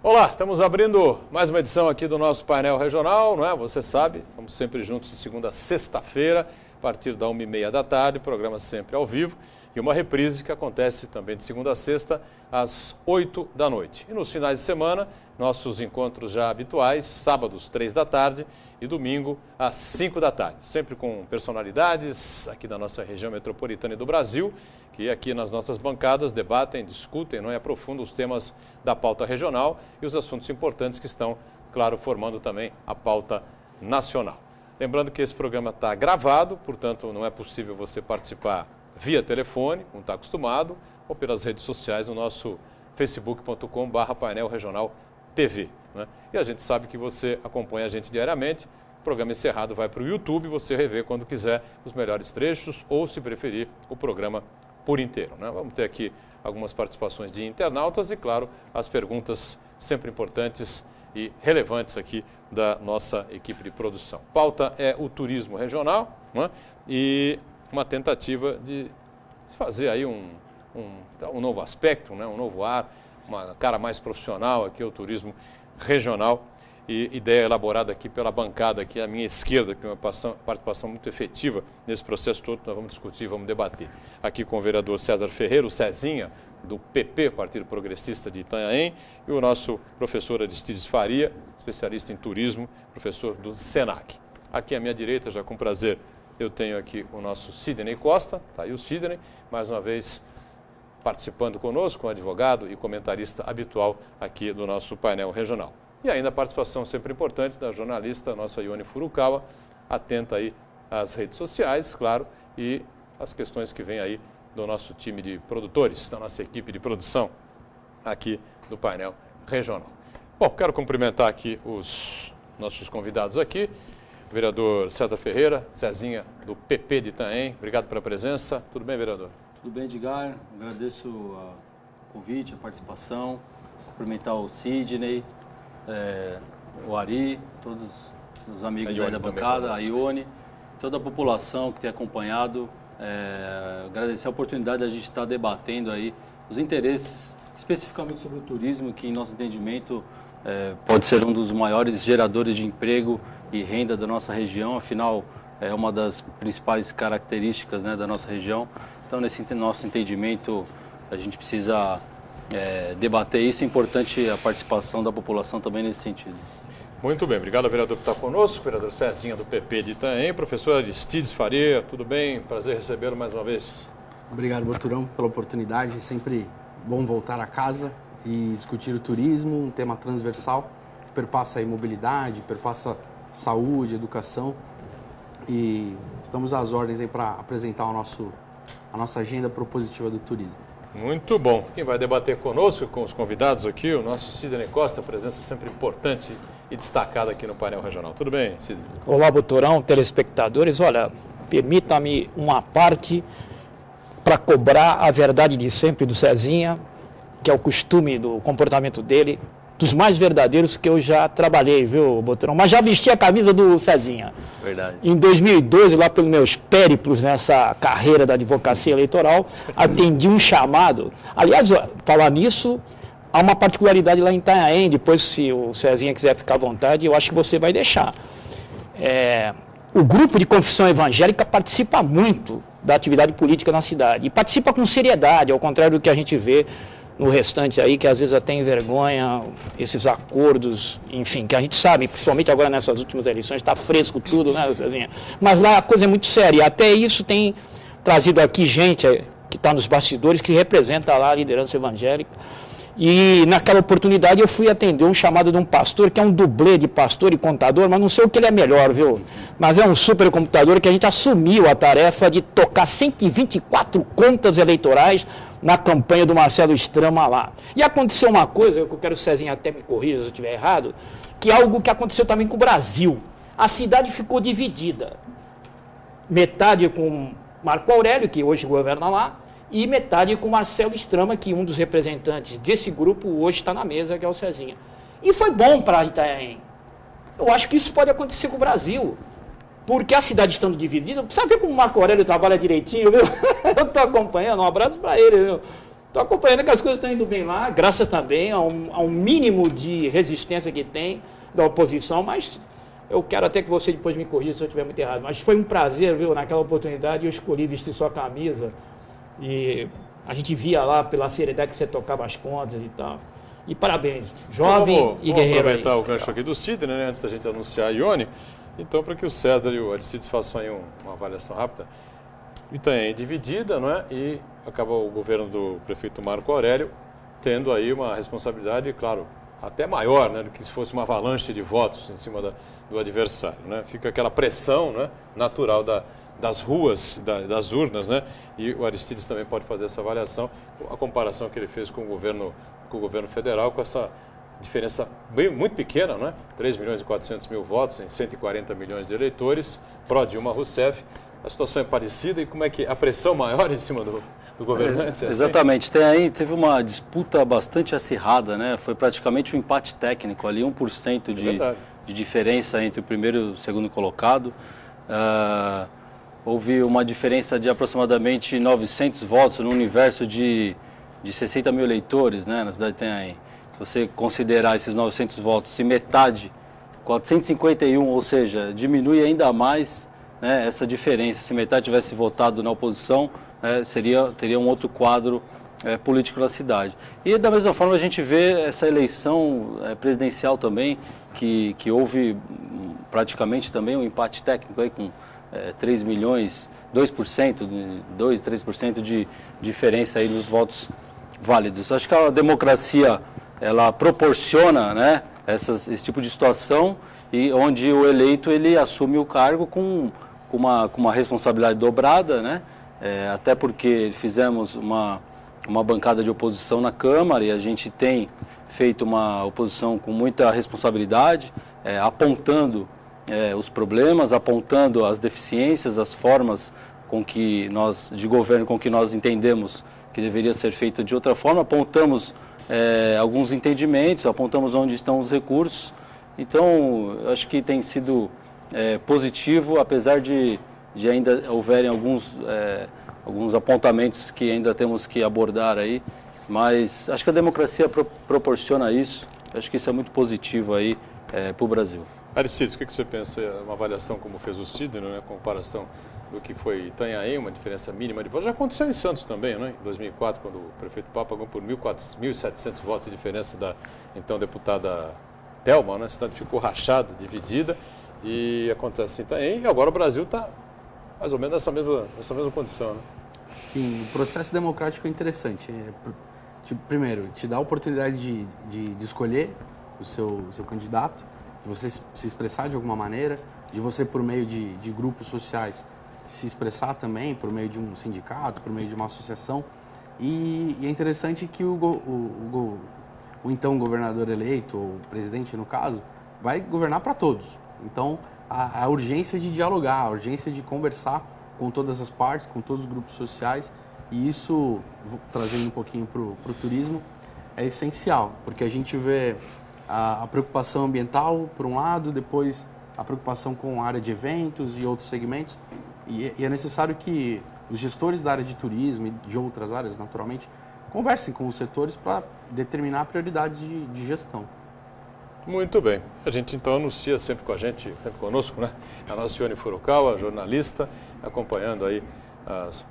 Olá, estamos abrindo mais uma edição aqui do nosso painel regional, não é? Você sabe, estamos sempre juntos de segunda a sexta-feira, a partir da 1h30 da tarde, programa sempre ao vivo, e uma reprise que acontece também de segunda a sexta, às 8 da noite. E nos finais de semana, nossos encontros já habituais, sábados, 3 da tarde e domingo, às 5 da tarde. Sempre com personalidades aqui da nossa região metropolitana e do Brasil, que aqui nas nossas bancadas debatem, discutem, não é, aprofundam os temas da pauta regional e os assuntos importantes que estão, claro, formando também a pauta nacional. Lembrando que esse programa está gravado, portanto não é possível você participar via telefone, como está acostumado, ou pelas redes sociais no nosso facebook.com/painel regional TV. Né? E a gente sabe que você acompanha a gente diariamente. O programa encerrado vai para o YouTube, você revê quando quiser os melhores trechos ou, se preferir, o programa por inteiro. Né? Vamos ter aqui algumas participações de internautas e, claro, as perguntas sempre importantes e relevantes aqui da nossa equipe de produção. Pauta é o turismo regional, né? E uma tentativa de fazer aí um novo aspecto, né? Um novo ar, uma cara mais profissional aqui ao turismo regional. E ideia elaborada aqui pela bancada aqui à minha esquerda, que tem uma participação muito efetiva nesse processo todo, nós vamos discutir, vamos debater. Aqui com o vereador César Ferreira, o Cezinha, do PP, Partido Progressista de Itanhaém, e o nosso professor Aristides Faria, especialista em turismo, professor do SENAC. Aqui à minha direita, já com prazer, eu tenho aqui o nosso Sidney Costa, tá aí o Sidney, mais uma vez participando conosco, um advogado e comentarista habitual aqui do nosso painel regional. E ainda a participação sempre importante da jornalista, nossa Ione Furukawa, atenta aí às redes sociais, claro, e às questões que vêm aí do nosso time de produtores, da nossa equipe de produção aqui do painel regional. Bom, quero cumprimentar aqui os nossos convidados aqui, o vereador César Ferreira, Cezinha, do PP de Itanhaém. Obrigado pela presença. Tudo bem, vereador? Tudo bem, Edgar. Agradeço o convite, a participação, cumprimentar o Sidney, o Ari, todos os amigos aí da bancada, a Ione, toda a população que tem acompanhado. Agradecer a oportunidade de a gente estar debatendo aí os interesses, especificamente sobre o turismo, que em nosso entendimento pode ser um dos maiores geradores de emprego e renda da nossa região, afinal é uma das principais características, né, da nossa região. Então, nesse nosso entendimento, a gente precisa debater isso. É importante a participação da população também nesse sentido. Muito bem, obrigado ao vereador que está conosco, vereador Cezinha do PP de Itanhaém, professor Aristides Faria, tudo bem? Prazer recebê-lo mais uma vez. Obrigado, Boturão, pela oportunidade. É sempre bom voltar a casa e discutir o turismo, um tema transversal que perpassa a mobilidade, perpassa saúde, educação, e estamos às ordens aí para apresentar a nossa agenda propositiva do turismo. Muito bom. Quem vai debater conosco, com os convidados aqui, o nosso Sidney Costa, presença sempre importante e destacada aqui no painel regional. Tudo bem, Sidney? Olá, Boturão, telespectadores. Olha, permita-me uma parte para cobrar a verdade de sempre do Cezinha, que é o costume do comportamento dele, dos mais verdadeiros que eu já trabalhei, viu, Boturão? Mas já vesti a camisa do Cezinha. Verdade. Em 2012, lá pelos meus périplos nessa carreira da advocacia eleitoral, atendi um chamado. Aliás, falar nisso, há uma particularidade lá em Itanhaém, depois se o Cezinha quiser ficar à vontade, eu acho que você vai deixar. O grupo de confissão evangélica participa muito da atividade política na cidade, e participa com seriedade, ao contrário do que a gente vê no restante aí, que às vezes até envergonha esses acordos, enfim, que a gente sabe, principalmente agora nessas últimas eleições, está fresco tudo, né, Cezinha? Mas lá a coisa é muito séria, e até isso tem trazido aqui gente que está nos bastidores, que representa lá a liderança evangélica. E naquela oportunidade eu fui atender um chamado de um pastor, que é um dublê de pastor e contador, mas não sei o que ele é melhor, viu? Mas é um supercomputador que a gente assumiu a tarefa de tocar 124 contas eleitorais na campanha do Marcelo Strama lá. E aconteceu uma coisa, eu quero que o Cezinha até me corrija se eu estiver errado, que é algo que aconteceu também com o Brasil. A cidade ficou dividida. Metade com Marco Aurélio, que hoje governa lá, e metade com Marcelo Strama, que um dos representantes desse grupo hoje está na mesa, que é o Cezinha. E foi bom para Itanhaém. Eu acho que isso pode acontecer com o Brasil. Porque a cidade estando dividida, precisa ver como o Marco Aurélio trabalha direitinho, viu? Eu estou acompanhando, um abraço para ele, viu? Estou acompanhando que as coisas estão indo bem lá, graças também a um mínimo de resistência que tem da oposição, mas eu quero até que você depois me corrija se eu estiver muito errado. Mas foi um prazer, viu, naquela oportunidade eu escolhi vestir sua camisa e a gente via lá pela seriedade que você tocava as contas e tal. E parabéns, jovem e guerreiro. Vamos aproveitar o gancho aqui do Sidney, né, antes da gente anunciar a Ione. Então, para que o César e o Aristides façam aí uma avaliação rápida. Itanhaém dividida, não é? E acaba o governo do prefeito Marco Aurélio tendo aí uma responsabilidade, claro, até maior, né, do que se fosse uma avalanche de votos em cima do adversário, né? Fica aquela pressão, né, natural das ruas, das urnas, né? E o Aristides também pode fazer essa avaliação, a comparação que ele fez com o governo federal, com essa diferença muito pequena, né? 3 milhões e 400 mil votos em 140 milhões de eleitores, pró-Dilma Rousseff. A situação é parecida e como é que a pressão maior em cima do governante? É assim? Exatamente. Teve uma disputa bastante acirrada, né? Foi praticamente um empate técnico ali, 1% de diferença entre o primeiro e o segundo colocado. Houve uma diferença de aproximadamente 900 votos no universo de 60 mil eleitores, né, na cidade de Itanhaém. Se você considerar esses 900 votos, se metade, 451, ou seja, diminui ainda mais, né, essa diferença. Se metade tivesse votado na oposição, teria um outro quadro político na cidade. E da mesma forma a gente vê essa eleição presidencial também, que houve praticamente também um empate técnico aí com 3 milhões, 2%, 3% de diferença aí nos votos válidos. Acho que a democracia, ela proporciona, né, esse tipo de situação, e onde o eleito ele assume o cargo com uma responsabilidade dobrada, né, até porque fizemos uma bancada de oposição na Câmara e a gente tem feito uma oposição com muita responsabilidade, apontando os problemas, apontando as deficiências, as formas de governo com que nós entendemos que deveria ser feito de outra forma, apontamos alguns entendimentos, apontamos onde estão os recursos. Então, eu acho que tem sido positivo, apesar de ainda houverem alguns apontamentos que ainda temos que abordar aí, mas acho que a democracia proporciona isso, acho que isso é muito positivo aí para o Brasil. Aristides, o que você pensa? Uma avaliação como fez o Sidney, né? Comparação do que foi Itanhaém, uma diferença mínima de votos. Já aconteceu em Santos também, né? Em 2004, quando o prefeito Papa ganhou por 1.700 votos de diferença da então deputada Thelma, né? A cidade ficou rachada, dividida, e acontece em Itanhaém, e agora o Brasil está mais ou menos nessa mesma condição, né? Sim, o processo democrático é interessante. Primeiro, te dá a oportunidade de escolher o seu candidato, de você se expressar de alguma maneira, de você, por meio de grupos sociais, se expressar também, por meio de um sindicato, por meio de uma associação. E é interessante que o então governador eleito, ou presidente no caso, vai governar para todos. Então, a urgência de dialogar, a urgência de conversar com todas as partes, com todos os grupos sociais, e isso, trazendo um pouquinho para o turismo, é essencial, porque a gente vê a preocupação ambiental, por um lado, depois a preocupação com a área de eventos e outros segmentos, e é necessário que os gestores da área de turismo e de outras áreas, naturalmente, conversem com os setores para determinar prioridades de gestão. Muito bem. A gente então anuncia sempre com a gente, sempre conosco, né? A nossa Ione Furukawa, jornalista, acompanhando aí as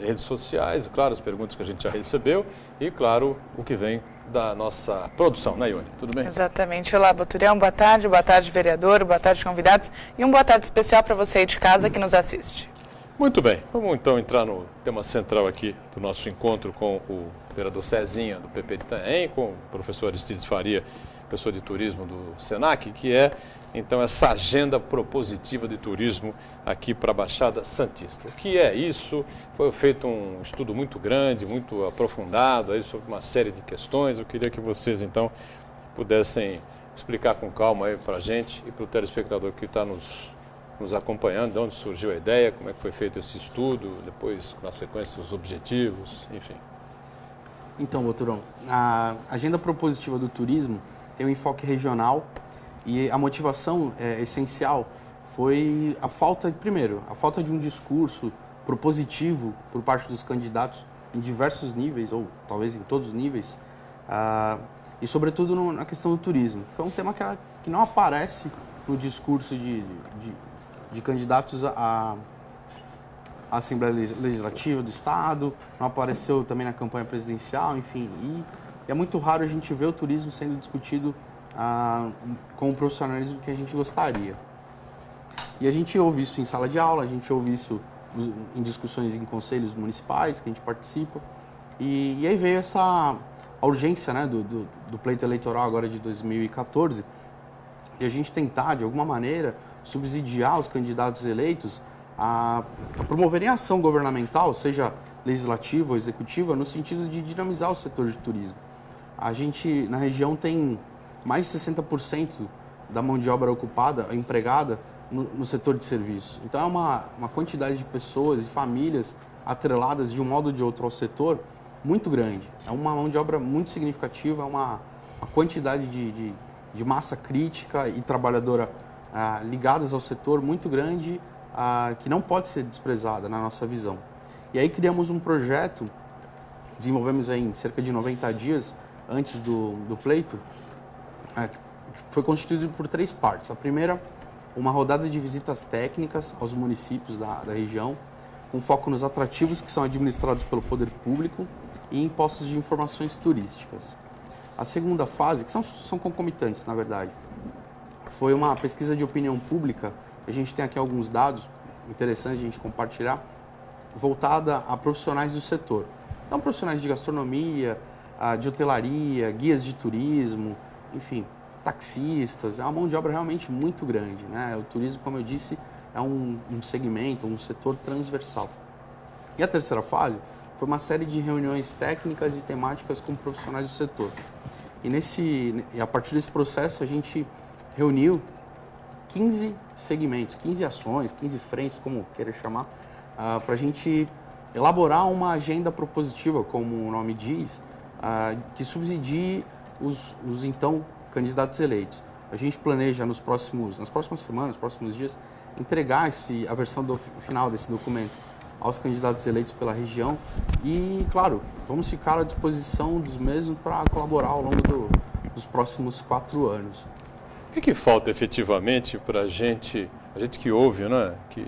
redes sociais, claro, as perguntas que a gente já recebeu e, claro, o que vem da nossa produção, né, Ione? Tudo bem? Exatamente. Olá, Boturião, boa tarde, vereador, boa tarde, convidados, e boa tarde especial para você aí de casa que nos assiste. Muito bem. Vamos então entrar no tema central aqui do nosso encontro com o vereador Cezinha, do PP de Itanhaém, com o professor Aristides Faria, professor de turismo do SENAC, que é, então, essa agenda propositiva de turismo aqui para a Baixada Santista. O que é isso? Foi feito um estudo muito grande, muito aprofundado aí sobre uma série de questões. Eu queria que vocês, então, pudessem explicar com calma aí para a gente e para o telespectador que está nos acompanhando, de onde surgiu a ideia, como é que foi feito esse estudo, depois, na sequência, os objetivos, enfim. Então, Boturão, a agenda propositiva do turismo tem um enfoque regional e a motivação essencial foi a falta de um discurso propositivo por parte dos candidatos em diversos níveis, ou talvez em todos os níveis, e sobretudo na questão do turismo. Foi um tema que não aparece no discurso de candidatos à Assembleia Legislativa do Estado, não apareceu também na campanha presidencial, enfim, e é muito raro a gente ver o turismo sendo discutido com o profissionalismo que a gente gostaria. E a gente ouve isso em sala de aula, a gente ouve isso em discussões em conselhos municipais que a gente participa, e aí veio a urgência, né, do pleito eleitoral agora de 2014, e a gente tentar, de alguma maneira, subsidiar os candidatos eleitos a promoverem a ação governamental, seja legislativa ou executiva, no sentido de dinamizar o setor de turismo. A gente, na região, tem mais de 60% da mão de obra ocupada, empregada, no setor de serviço. Então, é uma quantidade de pessoas e famílias atreladas, de um modo ou de outro, ao setor, muito grande. É uma mão de obra muito significativa, é uma quantidade de massa crítica e trabalhadora ligadas ao setor muito grande, que não pode ser desprezada na nossa visão. E aí criamos um projeto, desenvolvemos aí em cerca de 90 dias antes do pleito, que foi constituído por 3 partes. A primeira, uma rodada de visitas técnicas aos municípios da região, com foco nos atrativos que são administrados pelo poder público e em postos de informações turísticas. A segunda fase, que são concomitantes, na verdade, foi uma pesquisa de opinião pública. A gente tem aqui alguns dados interessantes de a gente compartilhar, voltada a profissionais do setor. Então, profissionais de gastronomia, de hotelaria, guias de turismo, enfim, taxistas. É uma mão de obra realmente muito grande, né? O turismo, como eu disse, é um segmento, um setor transversal. E a terceira fase foi uma série de reuniões técnicas e temáticas com profissionais do setor. E a partir desse processo, a gente reuniu 15 segmentos, 15 ações, 15 frentes, como queira chamar, para a gente elaborar uma agenda propositiva, como o nome diz, que subsidie os então candidatos eleitos. A gente planeja nas próximas semanas, nos próximos dias, entregar a versão final desse documento aos candidatos eleitos pela região e, claro, vamos ficar à disposição dos mesmos para colaborar ao longo dos próximos 4 anos. O que falta efetivamente para a gente que ouve, né, que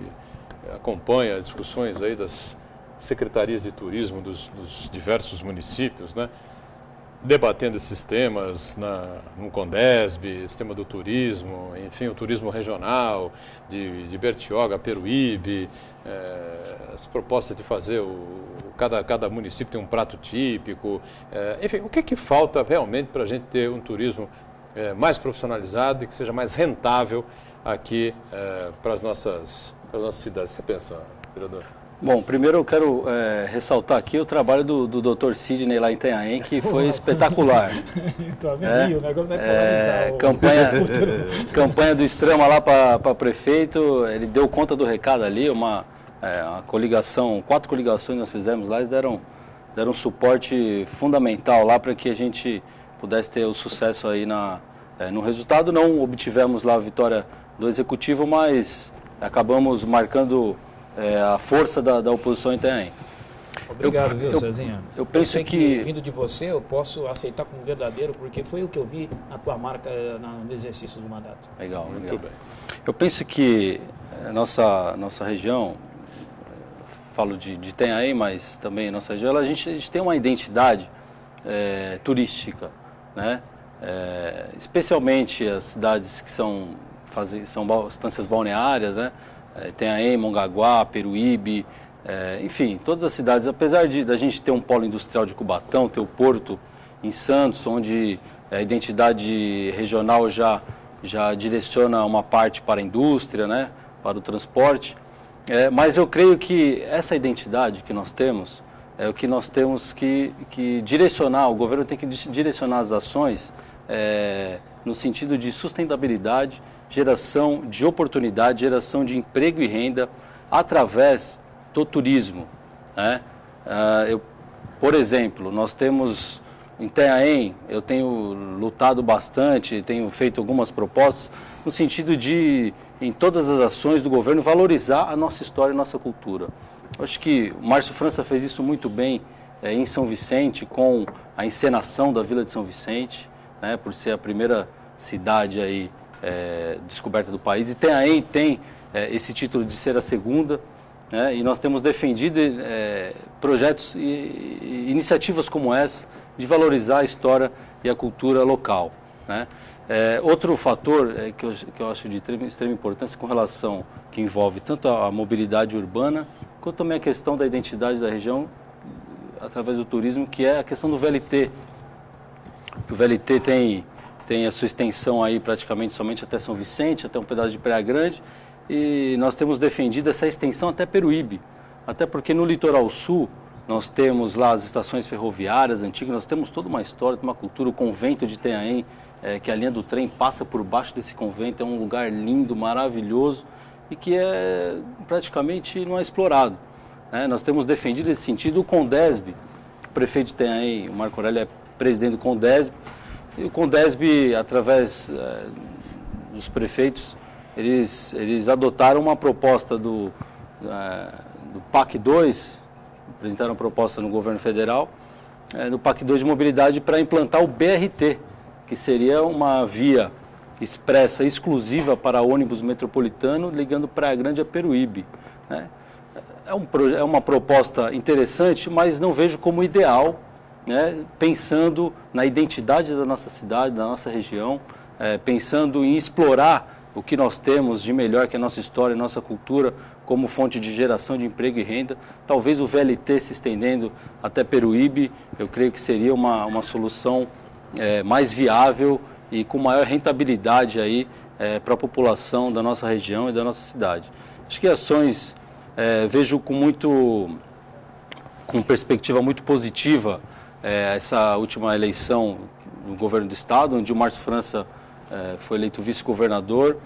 acompanha as discussões aí das secretarias de turismo dos diversos municípios, né, debatendo esses temas no Condesb, esse tema do turismo, enfim, o turismo regional, de Bertioga, Peruíbe, as propostas de fazer, cada município tem um prato típico, enfim, o que falta realmente para a gente ter um turismo mais profissionalizado e que seja mais rentável aqui para as nossas cidades? Você pensa, vereador? Bom, primeiro eu quero ressaltar aqui o trabalho do Dr. Sidney lá em Itanhaém, que foi espetacular. Então, o negócio vai polarizar. Campanha do Extrema lá para prefeito, ele deu conta do recado ali, uma coligação, 4 coligações nós fizemos lá, eles deram um suporte fundamental lá para que a gente pudesse ter o sucesso aí no resultado. Não obtivemos lá a vitória do Executivo, mas acabamos marcando a força da oposição em Itanhaém. Obrigado, Cezinha? Eu penso que... Vindo de você, eu posso aceitar como verdadeiro, porque foi o que eu vi a tua marca no exercício do mandato. Legal, muito bem. Eu penso que nossa região, falo de Itanhaém, mas também nossa região, a gente tem uma identidade turística, né? Especialmente as cidades que são estâncias balneárias, né? Itanhaém, Mongaguá, Peruíbe, enfim, todas as cidades, apesar da gente ter um polo industrial de Cubatão, ter o porto em Santos, onde a identidade regional já direciona uma parte para a indústria, né, para o transporte, mas eu creio que essa identidade que nós temos é o que nós temos que direcionar, o governo tem que direcionar as ações no sentido de sustentabilidade, geração de oportunidade, geração de emprego e renda através do turismo, né? Por exemplo, nós temos em Itanhaém, eu tenho lutado bastante, tenho feito algumas propostas no sentido de, em todas as ações do governo, valorizar a nossa história e a nossa cultura. Eu acho que o Márcio França fez isso muito bem em São Vicente com a encenação da Vila de São Vicente, né, por ser a primeira cidade aí, descoberta do país. Itanhaém tem esse título de ser a segunda, né, e nós temos defendido projetos e iniciativas como essa de valorizar a história e a cultura local, né. Outro fator que eu acho de extrema importância com relação, que envolve tanto a mobilidade urbana, quanto também a questão da identidade da região, através do turismo, que é a questão do VLT. O VLT tem a sua extensão aí praticamente somente até São Vicente, até um pedaço de Praia Grande, e nós temos defendido essa extensão até Peruíbe, até porque no litoral sul nós temos lá as estações ferroviárias antigas, nós temos toda uma história, uma cultura, o convento de Itanhaém, que a linha do trem passa por baixo desse convento, é um lugar lindo, maravilhoso, e que praticamente não é explorado. Nós temos defendido nesse sentido o Condesb, o prefeito de Itanhaém, o Marco Aurélio, é presidente do Condesb, e o Condesb, através dos prefeitos, eles adotaram uma proposta do PAC 2, apresentaram uma proposta no governo federal, do PAC 2 de mobilidade para implantar o BRT, que seria uma via expressa exclusiva para ônibus metropolitano ligando Praia Grande a Peruíbe, né? É uma proposta interessante, mas não vejo como ideal, né, pensando na identidade da nossa cidade, da nossa região, pensando em explorar o que nós temos de melhor, que é a nossa história, a nossa cultura, como fonte de geração de emprego e renda. Talvez o VLT se estendendo até Peruíbe, eu creio que seria uma solução mais viável e com maior rentabilidade aí para a população da nossa região e da nossa cidade. Acho que ações... vejo com perspectiva muito positiva essa última eleição no governo do estado, onde o Márcio França foi eleito vice-governador,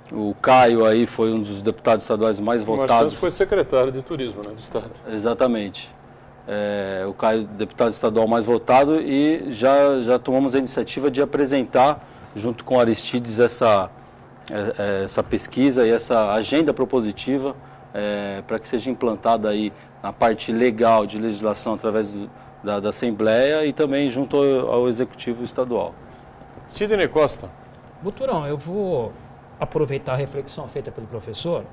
o Caio aí foi um dos deputados estaduais mais votados. O Márcio França foi secretário de turismo, né, do estado. Exatamente. O Caio, deputado estadual mais votado, e já tomamos a iniciativa de apresentar, junto com Aristides, essa pesquisa e essa agenda propositiva para que seja implantada aí na parte legal de legislação através da Assembleia e também junto ao Executivo Estadual. Sidney Costa. Buturão, eu vou aproveitar a reflexão feita pelo professor,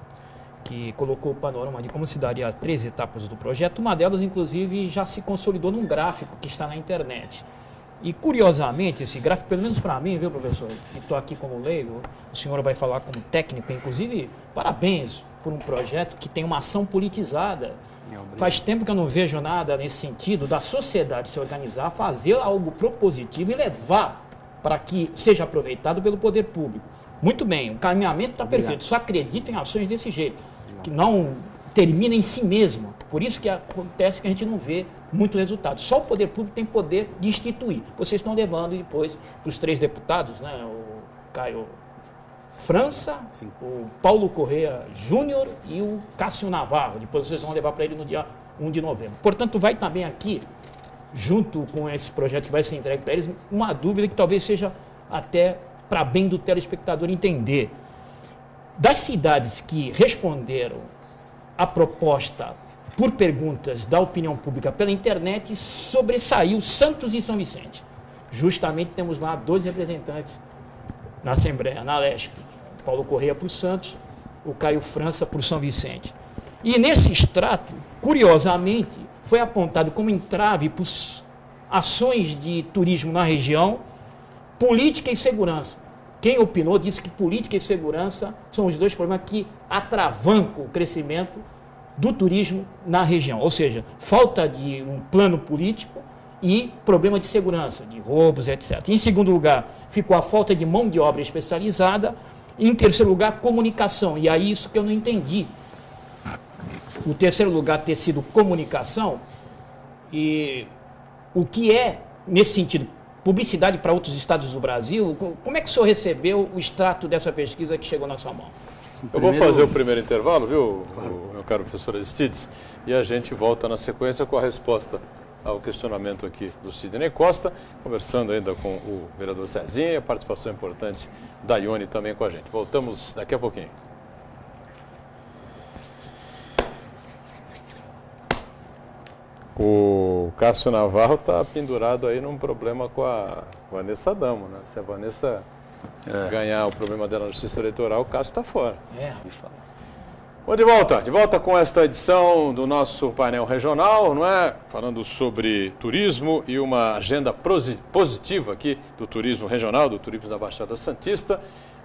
que colocou o panorama de como se daria as 3 etapas do projeto. Uma delas, inclusive, já se consolidou num gráfico que está na internet. E, curiosamente, esse gráfico, pelo menos para mim, viu, professor, que estou aqui como leigo, o senhor vai falar como técnico, inclusive, parabéns por um projeto que tem uma ação politizada. Faz tempo que eu não vejo nada nesse sentido, da sociedade se organizar, fazer algo propositivo e levar para que seja aproveitado pelo poder público. Muito bem, o caminhamento está perfeito, só acredito em ações desse jeito, que não termina em si mesma. Por isso que acontece que a gente não vê muito resultado. Só o poder público tem poder de instituir. Vocês estão levando depois para os 3 deputados, né, o Caio França, sim, o Paulo Correa Júnior e o Cássio Navarro. Depois vocês vão levar para ele no dia 1 de novembro. Portanto, vai também aqui, junto com esse projeto que vai ser entregue para eles, uma dúvida que talvez seja até para bem do telespectador entender. Das cidades que responderam a proposta por perguntas da opinião pública pela internet, sobressaiu Santos e São Vicente. Justamente temos lá 2 representantes na Assembleia, na Lesp. Paulo Correa para o Santos, o Caio França para o São Vicente. E nesse extrato, curiosamente, foi apontado como entrave para ações de turismo na região, política e segurança. Quem opinou disse que política e segurança são os 2 problemas que atravancam o crescimento do turismo na região. Ou seja, falta de um plano político e problema de segurança, de roubos, etc. Em segundo lugar, ficou a falta de mão de obra especializada. Em terceiro lugar, comunicação. E aí isso que eu não entendi. O terceiro lugar ter sido comunicação. E o que é, nesse sentido, publicidade para outros estados do Brasil? Como é que o senhor recebeu o extrato dessa pesquisa que chegou na sua mão? Eu vou fazer o primeiro intervalo, viu, meu caro professor Aristides, e a gente volta na sequência com a resposta ao questionamento aqui do Sidney Costa, conversando ainda com o vereador Cezinha, a participação importante da Ione também com a gente. Voltamos daqui a pouquinho. O Cássio Navarro está pendurado aí num problema com a Vanessa Damo, né? Se a Vanessa ganhar o problema dela na Justiça Eleitoral, o Cássio está fora. Me fala. Bom, de volta com esta edição do nosso painel regional, não é? Falando sobre turismo e uma agenda positiva aqui do turismo regional, do turismo da Baixada Santista,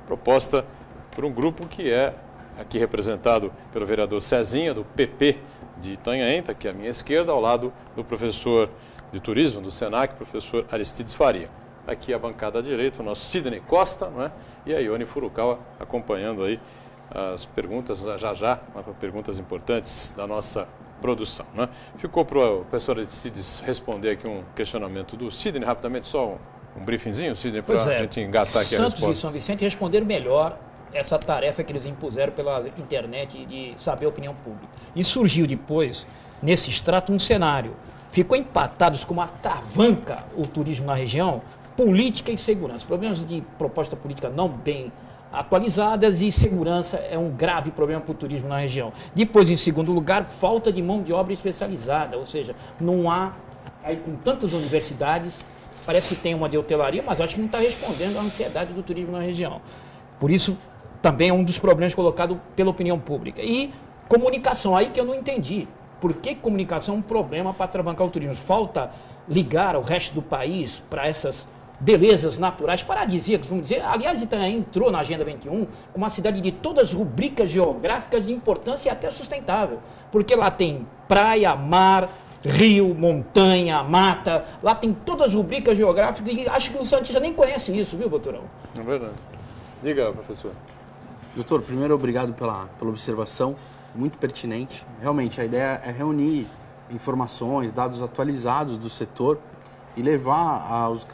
proposta por um grupo que é aqui representado pelo vereador Cezinha, do PP de Itanhaém, está aqui à minha esquerda, ao lado do professor de turismo do Senac, professor Aristides Faria. Aqui à bancada à direita, o nosso Sidney Costa, não é? E a Ione Furukawa acompanhando aí as perguntas, já, perguntas importantes da nossa produção. Né? Ficou para o professor Aristides responder aqui um questionamento do Sidney, rapidamente, só um briefingzinho, Sidney, para a gente engatar aqui a resposta. Santos e São Vicente responderam melhor essa tarefa que eles impuseram pela internet de saber a opinião pública. E surgiu depois, nesse extrato, um cenário. Ficou empatados com uma atravanca o turismo na região, política e segurança. Problemas de proposta política não bem atualizadas e segurança é um grave problema para o turismo na região. Depois, em segundo lugar, falta de mão de obra especializada, ou seja, não há, aí com tantas universidades, parece que tem uma de hotelaria, mas acho que não está respondendo à ansiedade do turismo na região. Por isso, também é um dos problemas colocados pela opinião pública. E comunicação, aí que eu não entendi. Por que comunicação é um problema para atravancar o turismo? Falta ligar o resto do país para essas belezas naturais paradisíacas, vamos dizer. Aliás, Itanhaém entrou na Agenda 21 com uma cidade de todas as rubricas geográficas de importância e até sustentável. Porque lá tem praia, mar, rio, montanha, mata, lá tem todas as rubricas geográficas e acho que o Santista nem conhece isso, viu, doutorão? É verdade. Diga, professor. Doutor, primeiro, obrigado pela observação, muito pertinente. Realmente, a ideia é reunir informações, dados atualizados do setor e levar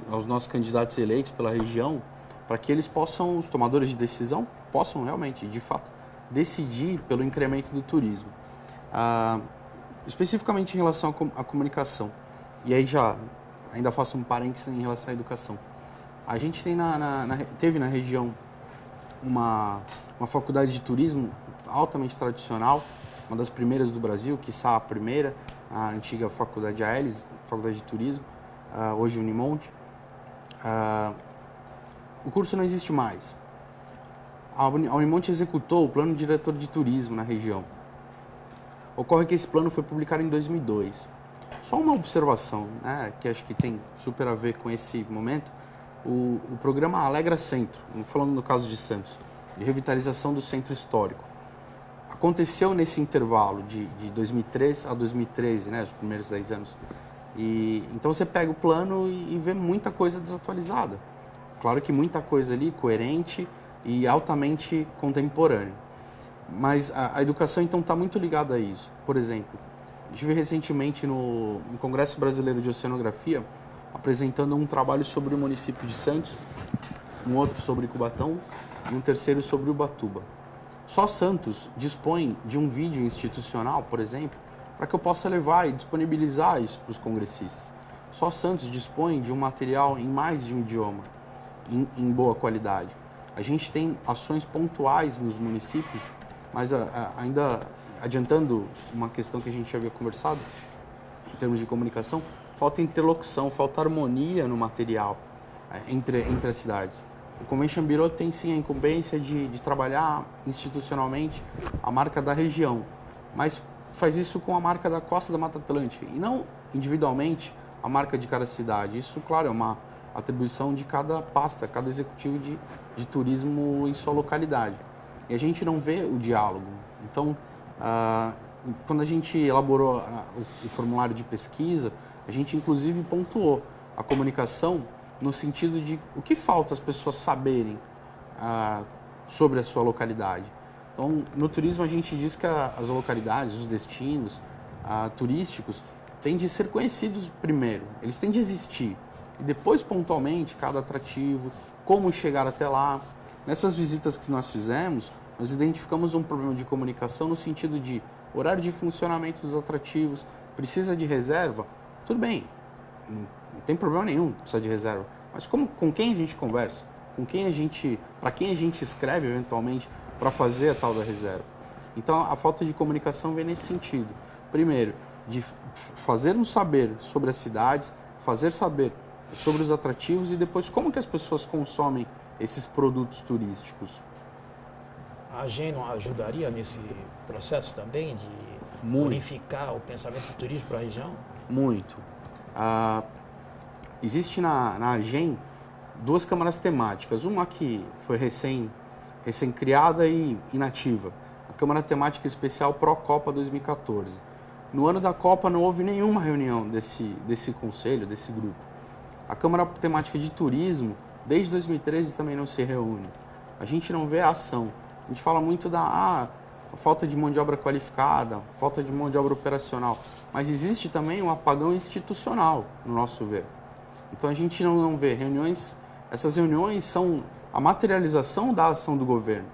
aos nossos candidatos eleitos pela região para que eles possam, os tomadores de decisão, possam realmente, de fato, decidir pelo incremento do turismo. Especificamente em relação à comunicação, e aí ainda faço um parênteses em relação à educação. A gente tem teve na região uma faculdade de turismo altamente tradicional, uma das primeiras do Brasil, quiçá a primeira, a antiga Faculdade Aelis, Faculdade de Turismo, hoje Unimonte. O curso não existe mais. A Unimonte executou o plano diretor de turismo na região. Ocorre que esse plano foi publicado em 2002. Só uma observação, né, que acho que tem super a ver com esse momento, o programa Alegra Centro, falando no caso de Santos, de revitalização do centro histórico. Aconteceu nesse intervalo de 2003 a 2013, né, os primeiros 10 anos. Então você pega o plano e vê muita coisa desatualizada. Claro que muita coisa ali coerente e altamente contemporânea. Mas a educação, então, está muito ligada a isso. Por exemplo, estive recentemente no Congresso Brasileiro de Oceanografia apresentando um trabalho sobre o município de Santos, um outro sobre Cubatão e um terceiro sobre Ubatuba. Só Santos dispõe de um vídeo institucional, por exemplo, para que eu possa levar e disponibilizar isso para os congressistas. Só Santos dispõe de um material em mais de um idioma, em boa qualidade. A gente tem ações pontuais nos municípios, mas ainda adiantando uma questão que a gente já havia conversado, em termos de comunicação, falta interlocução, falta harmonia no material entre as cidades. O Convention Bureau tem sim a incumbência de trabalhar institucionalmente a marca da região, mas faz isso com a marca da Costa da Mata Atlântica e não individualmente a marca de cada cidade. Isso, claro, é uma atribuição de cada pasta, cada executivo de turismo em sua localidade. E a gente não vê o diálogo. Então, quando a gente elaborou o formulário de pesquisa, a gente inclusive pontuou a comunicação no sentido de o que falta as pessoas saberem sobre a sua localidade. Então, no turismo a gente diz que as localidades, os destinos turísticos têm de ser conhecidos primeiro, eles têm de existir. E depois, pontualmente, cada atrativo, como chegar até lá. Nessas visitas que nós fizemos, nós identificamos um problema de comunicação no sentido de horário de funcionamento dos atrativos, precisa de reserva, tudo bem, não tem problema nenhum precisar de reserva. Mas com quem a gente conversa? Para quem a gente escreve, eventualmente, para fazer a tal da reserva? Então, a falta de comunicação vem nesse sentido. Primeiro, de fazermos saber sobre as cidades, fazer saber sobre os atrativos e depois como que as pessoas consomem esses produtos turísticos. A AGEM não ajudaria nesse processo também de unificar o pensamento do turismo para a região? Muito. Existe na AGEM 2 câmaras temáticas, uma que foi recém-criada e inativa, a Câmara Temática Especial Pró-Copa 2014. No ano da Copa não houve nenhuma reunião desse conselho, desse grupo. A Câmara Temática de Turismo, desde 2013, também não se reúne. A gente não vê a ação. A gente fala muito da falta de mão de obra qualificada, falta de mão de obra operacional, mas existe também um apagão institucional, no nosso ver. Então a gente não vê reuniões, essas reuniões são a materialização da ação do governo.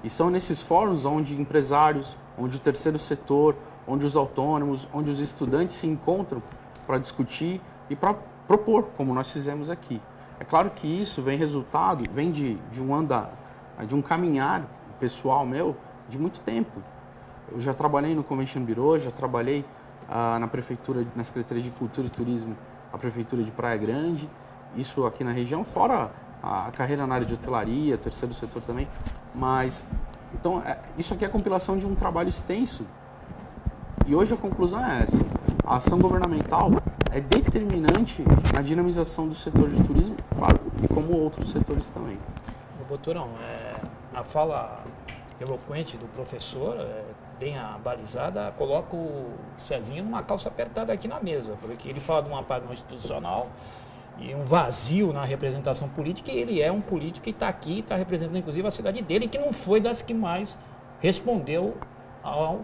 E são nesses fóruns onde empresários, onde o terceiro setor, onde os autônomos, onde os estudantes se encontram para discutir e para propor, como nós fizemos aqui. É claro que isso vem de um caminhar pessoal meu de muito tempo. Eu já trabalhei no Convention Bureau, já trabalhei na prefeitura, na Secretaria de Cultura e Turismo, a prefeitura de Praia Grande, isso aqui na região, fora a carreira na área de hotelaria, terceiro setor também. Mas, então, isso aqui é a compilação de um trabalho extenso. E hoje a conclusão é essa. A ação governamental é determinante na dinamização do setor de turismo, claro, e como outros setores também. Boturão, a fala eloquente do professor, bem abalizada, coloca o Cezinha numa calça apertada aqui na mesa, porque ele fala de um apagão institucional e um vazio na representação política, e ele é um político que está aqui, está representando inclusive a cidade dele, que não foi das que mais respondeu à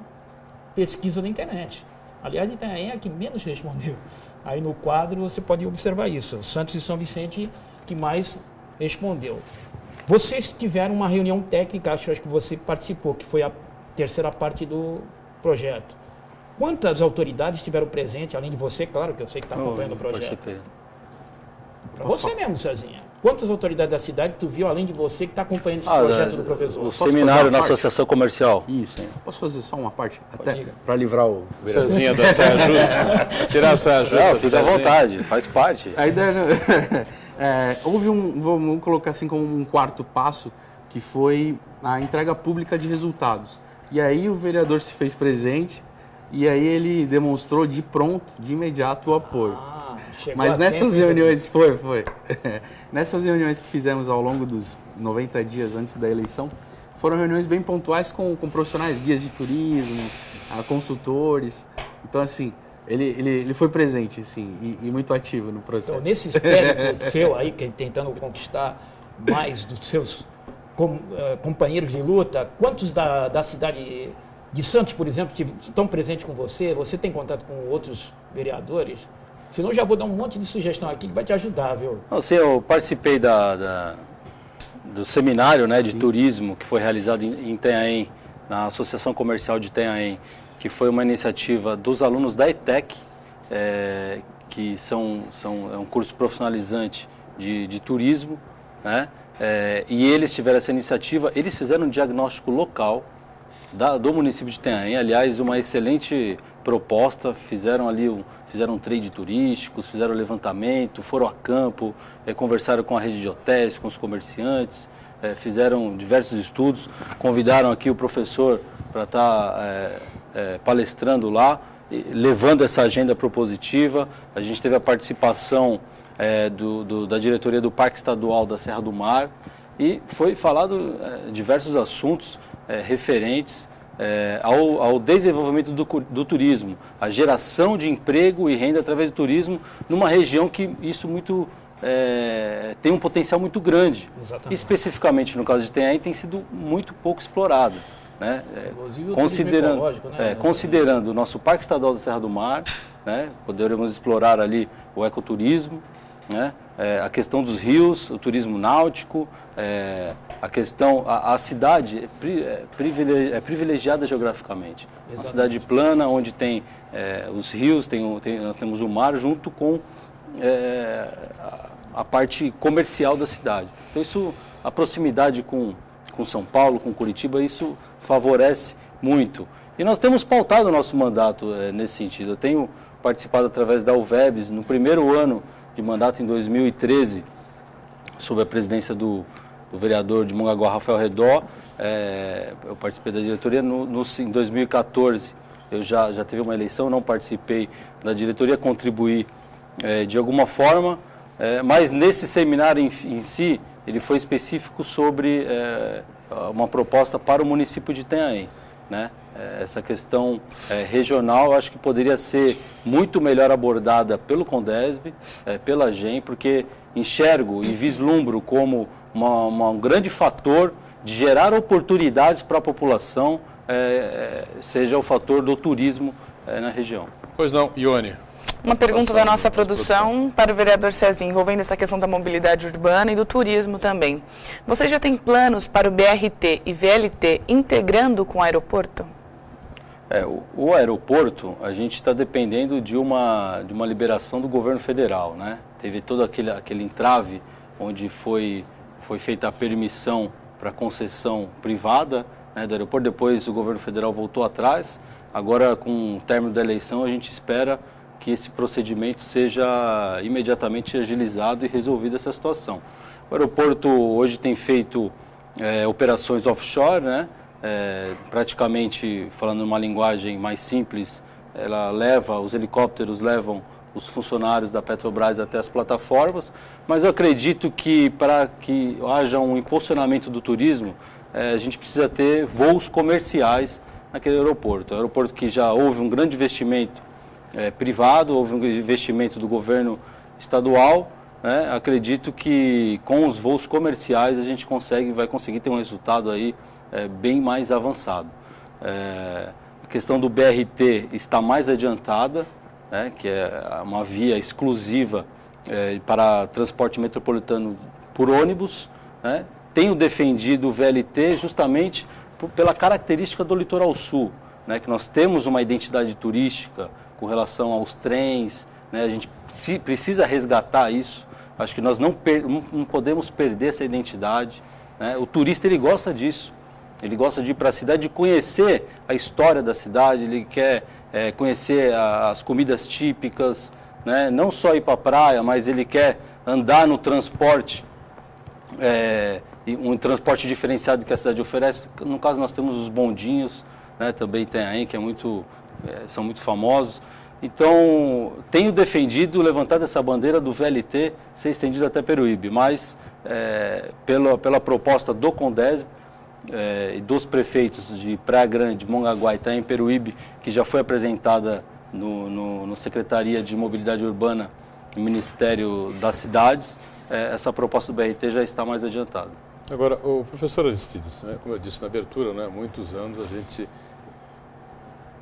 pesquisa da internet. Aliás, Itanhaém é a que menos respondeu. Aí no quadro você pode observar isso. Santos e São Vicente que mais respondeu. Vocês tiveram uma reunião técnica, acho que você participou, que foi a terceira parte do projeto. Quantas autoridades estiveram presentes, além de você, claro que eu sei que está acompanhando o projeto? Para você mesmo, Cezinha. Quantas autoridades da cidade tu viu, além de você, que está acompanhando esse projeto do professor? O seminário na associação comercial. Isso. Posso fazer só uma parte? Até para livrar o... Cezinha da saia justa. Tirar a saia justa. Não, fica à vontade, faz parte. A ideia... houve vamos colocar assim como um quarto passo, que foi a entrega pública de resultados. E aí o vereador se fez presente e aí ele demonstrou de imediato o apoio. Mas nessas reuniões, foi. Nessas reuniões que fizemos ao longo dos 90 dias antes da eleição, foram reuniões bem pontuais com profissionais, guias de turismo, consultores. Então, assim, ele foi presente, assim, e muito ativo no processo. Então, nesse espírito seu aí, tentando conquistar mais dos seus companheiros de luta, quantos da cidade de Santos, por exemplo, estão presentes com você? Você tem contato com outros vereadores? Senão eu já vou dar um monte de sugestão aqui que vai te ajudar, viu? Assim, eu participei do seminário, né, de turismo que foi realizado em Itanhaém, na Associação Comercial de Itanhaém, que foi uma iniciativa dos alunos da ETEC, que é um curso profissionalizante de turismo, né? E eles tiveram essa iniciativa, eles fizeram um diagnóstico local do município de Itanhaém, aliás, uma excelente proposta, fizeram trade turísticos, fizeram levantamento, foram a campo, conversaram com a rede de hotéis, com os comerciantes, fizeram diversos estudos, convidaram aqui o professor para estar palestrando lá, levando essa agenda propositiva. A gente teve a participação da diretoria do Parque Estadual da Serra do Mar e foi falado diversos assuntos referentes ao desenvolvimento do turismo, a geração de emprego e renda através do turismo numa região que isso tem um potencial muito grande. Exatamente. Especificamente no caso de Itanhaém tem sido muito pouco explorado, né? Considerando o nosso Parque Estadual da Serra do Mar, né? Poderemos explorar ali o ecoturismo, né? A questão dos rios, o turismo náutico, a cidade é privilegiada geograficamente. Exatamente. Uma cidade plana, onde tem os rios, nós temos o mar, junto com a parte comercial da cidade. Então, a proximidade com São Paulo, com Curitiba, isso favorece muito. E nós temos pautado o nosso mandato nesse sentido. Eu tenho participado através da UVEBS, no primeiro ano de mandato, em 2013, sob a presidência do vereador de Mongaguá, Rafael Redó. Eu participei da diretoria em 2014. Eu já teve uma eleição, não participei da diretoria, contribuí de alguma forma, mas nesse seminário em si, ele foi específico sobre uma proposta para o município de Itanhaém, né? Essa questão regional, eu acho que poderia ser muito melhor abordada pelo Condesb, pela GEM, porque enxergo e vislumbro como um grande fator de gerar oportunidades para a população, seja o fator do turismo na região. Pois não, Ione. Uma pergunta da nossa produção para o vereador Cezinha, envolvendo essa questão da mobilidade urbana e do turismo também. Você já tem planos para o BRT e VLT integrando com o aeroporto? O aeroporto, a gente está dependendo de uma liberação do governo federal, né? Teve todo aquele entrave onde foi feita a permissão para concessão privada, né, do aeroporto. Depois o governo federal voltou atrás. Agora, com o término da eleição, a gente espera que esse procedimento seja imediatamente agilizado e resolvida essa situação. O aeroporto hoje tem feito operações offshore, né? Praticamente, falando uma linguagem mais simples, os helicópteros levam os funcionários da Petrobras até as plataformas, mas eu acredito que para que haja um impulsionamento do turismo, a gente precisa ter voos comerciais naquele aeroporto. É um aeroporto que já houve um grande investimento privado, houve um investimento do governo estadual, né? Acredito que com os voos comerciais a gente vai conseguir ter um resultado aí bem mais avançado. A questão do BRT está mais adiantada, né, que é uma via exclusiva para transporte metropolitano por ônibus, né? Tenho defendido o VLT justamente pela característica do litoral sul, né, que nós temos uma identidade turística com relação aos trens, né? A gente precisa resgatar isso. Acho que nós não podemos perder essa identidade, né? O turista, ele gosta disso. Ele gosta de ir para a cidade, de conhecer a história da cidade, ele quer conhecer as comidas típicas, né? Não só ir para a praia, mas ele quer andar no transporte, um transporte diferenciado que a cidade oferece. No caso, nós temos os bondinhos, né? Também tem aí, que são muito famosos. Então, tenho defendido, levantado essa bandeira do VLT ser estendido até Peruíbe, mas pela proposta do Condesb, e dos prefeitos de Praia Grande, Mongaguá e Itaém, Peruíbe, que já foi apresentada no Secretaria de Mobilidade Urbana do Ministério das Cidades, essa proposta do BRT já está mais adiantada. Agora, o professor Aristides, né, como eu disse na abertura, né, há muitos anos a gente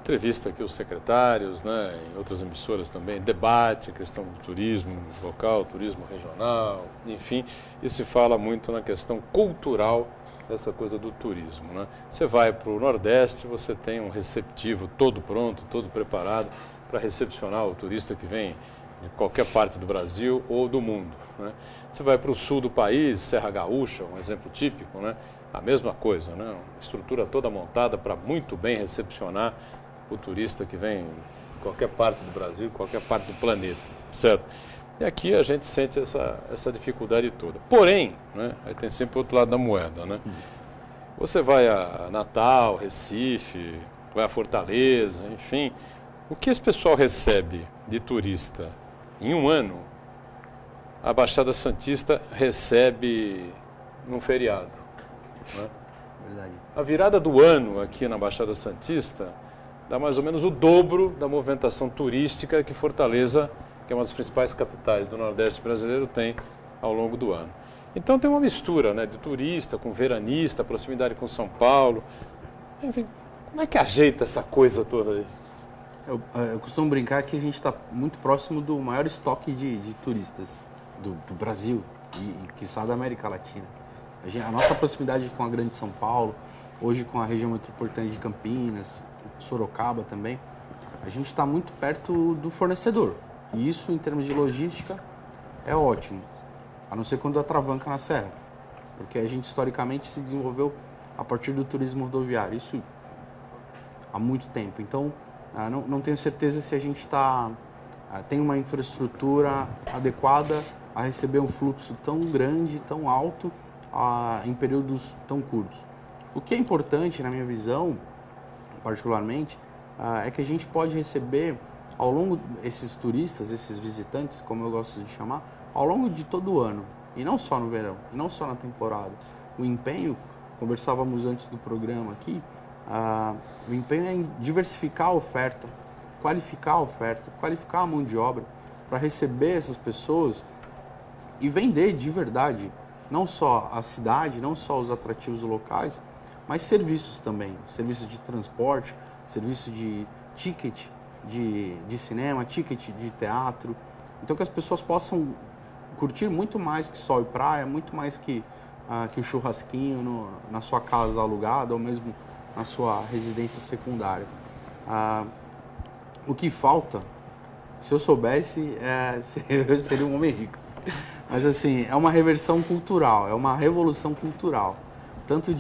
entrevista aqui os secretários, né, em outras emissoras também, debate a questão do turismo local, turismo regional, enfim, e se fala muito na questão cultural dessa coisa do turismo, né? Você vai para o Nordeste, você tem um receptivo todo pronto, todo preparado para recepcionar o turista que vem de qualquer parte do Brasil ou do mundo, né? Você vai para o sul do país, Serra Gaúcha, um exemplo típico, né? A mesma coisa, né? Uma estrutura toda montada para muito bem recepcionar o turista que vem de qualquer parte do Brasil, qualquer parte do planeta, certo? E aqui a gente sente essa dificuldade toda. Porém, né, aí tem sempre o outro lado da moeda, né? Você vai a Natal, Recife, vai a Fortaleza, enfim. O que esse pessoal recebe de turista em um ano, a Baixada Santista recebe num feriado, né? Verdade. A virada do ano aqui na Baixada Santista dá mais ou menos o dobro da movimentação turística que Fortaleza, que é uma das principais capitais do Nordeste brasileiro, tem ao longo do ano. Então tem uma mistura, né, de turista com veranista, proximidade com São Paulo. Enfim, como é que ajeita essa coisa toda aí? Eu costumo brincar que a gente está muito próximo do maior estoque de turistas do Brasil e quiçá da América Latina. A nossa proximidade com a Grande São Paulo, hoje com a região metropolitana de Campinas, Sorocaba também, a gente está muito perto do fornecedor. E isso, em termos de logística, é ótimo, a não ser quando atravanca na serra, porque a gente historicamente se desenvolveu a partir do turismo rodoviário. Isso há muito tempo. Então, não tenho certeza se a gente tem uma infraestrutura adequada a receber um fluxo tão grande, tão alto, em períodos tão curtos. O que é importante, na minha visão, particularmente, é que a gente pode receber, ao longo esses turistas, esses visitantes, como eu gosto de chamar, ao longo de todo o ano, e não só no verão, e não só na temporada. O empenho, conversávamos antes do programa aqui, o empenho é em diversificar a oferta, qualificar a mão de obra, para receber essas pessoas e vender de verdade, não só a cidade, não só os atrativos locais, mas serviços também, serviços de transporte, serviço de ticket de cinema, ticket de teatro. Então que as pessoas possam curtir muito mais que sol e praia, muito mais que o churrasquinho na sua casa alugada ou mesmo na sua residência secundária. O que falta, se eu soubesse, eu seria um homem rico. Mas assim, é uma reversão cultural, é uma revolução cultural. Tanto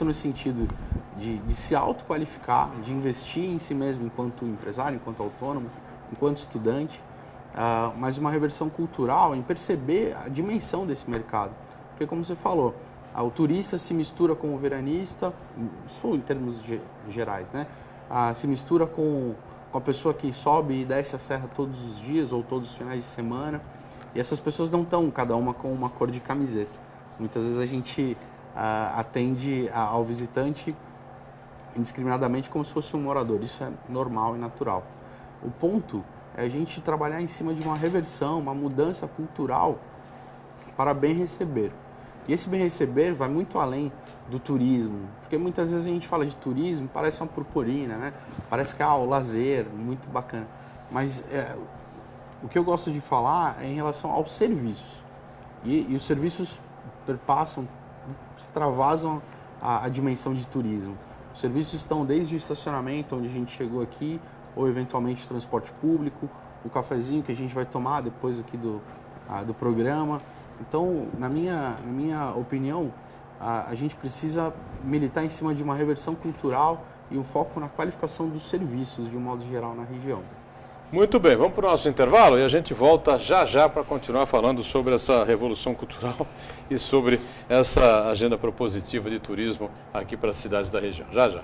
no sentido de se autoqualificar, de investir em si mesmo enquanto empresário, enquanto autônomo, enquanto estudante, mas uma reversão cultural em perceber a dimensão desse mercado. Porque, como você falou, o turista se mistura com o veranista, isso em termos gerais, né? Se mistura com a pessoa que sobe e desce a serra todos os dias ou todos os finais de semana. E essas pessoas não estão cada uma com uma cor de camiseta. Muitas vezes a gente atende ao visitante indiscriminadamente como se fosse um morador. Isso é normal e natural. O ponto é a gente trabalhar em cima de uma reversão, uma mudança cultural para bem receber. E esse bem receber vai muito além do turismo, porque muitas vezes a gente fala de turismo, parece uma purpurina, né? Parece que o lazer, muito bacana. Mas o que eu gosto de falar é em relação aos serviços. E os serviços perpassam, extravasam a dimensão de turismo. Os serviços estão desde o estacionamento, onde a gente chegou aqui, ou eventualmente transporte público, o cafezinho que a gente vai tomar depois aqui do programa. Então, na minha opinião, a gente precisa militar em cima de uma reversão cultural e um foco na qualificação dos serviços, de um modo geral, na região. Muito bem, vamos para o nosso intervalo e a gente volta já para continuar falando sobre essa revolução cultural e sobre essa agenda propositiva de turismo aqui para as cidades da região. Já.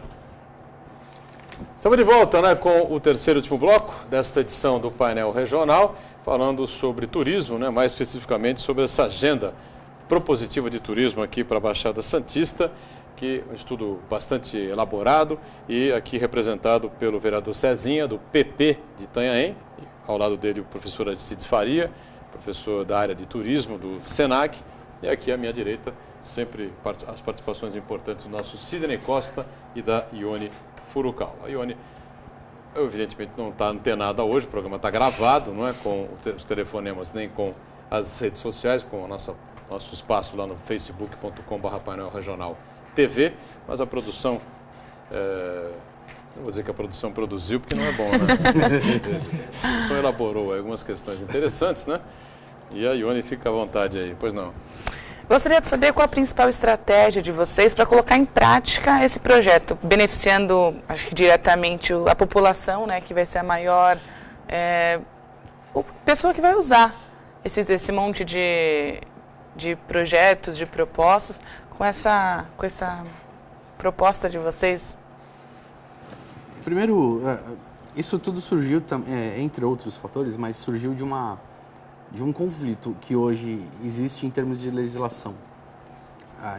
Estamos de volta, né, com o terceiro e último bloco desta edição do Painel Regional, falando sobre turismo, né, mais especificamente sobre essa agenda propositiva de turismo aqui para a Baixada Santista, que é um estudo bastante elaborado e aqui representado pelo vereador Cezinha, do PP de Itanhaém, ao lado dele o professor Aristides Faria, professor da área de turismo do SENAC, e aqui à minha direita sempre as participações importantes do nosso Sidney Costa e da Ione Furukawa. A Ione, evidentemente, não está antenada hoje, o programa está gravado, não é com os telefonemas nem com as redes sociais, com o nosso espaço lá no facebook.com/painel regional TV, mas a produção, não vou dizer que a produção produziu, porque não é bom, né? A produção elaborou algumas questões interessantes, né? E a Ione fica à vontade aí, pois não. Gostaria de saber qual a principal estratégia de vocês para colocar em prática esse projeto, beneficiando, acho que diretamente a população, né, que vai ser a maior pessoa que vai usar esse monte de projetos, de propostas, com essa proposta de vocês? Primeiro, isso tudo surgiu, entre outros fatores, mas surgiu de um conflito que hoje existe em termos de legislação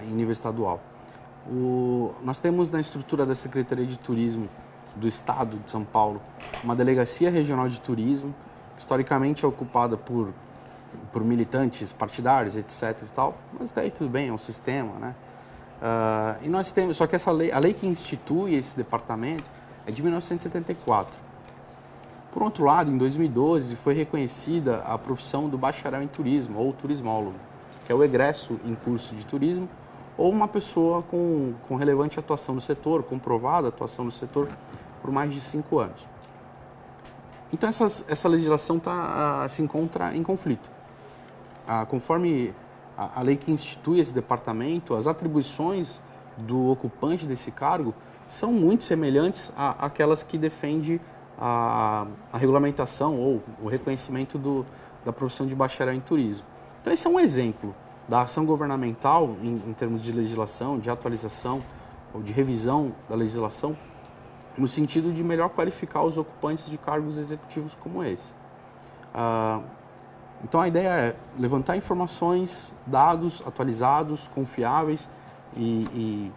em nível estadual. Nós temos na estrutura da Secretaria de Turismo do Estado de São Paulo uma delegacia regional de turismo, que historicamente é ocupada por militantes partidários, etc. e tal, mas daí tudo bem, é um sistema, né? E nós temos, só que a lei que institui esse departamento é de 1974. Por outro lado, em 2012 foi reconhecida a profissão do bacharel em turismo ou turismólogo, que é o egresso em curso de turismo ou uma pessoa com relevante atuação no setor, comprovada atuação no setor por mais de 5 anos. Então essa legislação se encontra em conflito. Conforme a lei que institui esse departamento, as atribuições do ocupante desse cargo são muito semelhantes àquelas que defende a regulamentação ou o reconhecimento da profissão de bacharel em turismo. Então, esse é um exemplo da ação governamental em termos de legislação, de atualização ou de revisão da legislação, no sentido de melhor qualificar os ocupantes de cargos executivos como esse. Então, a ideia é levantar informações, dados atualizados, confiáveis e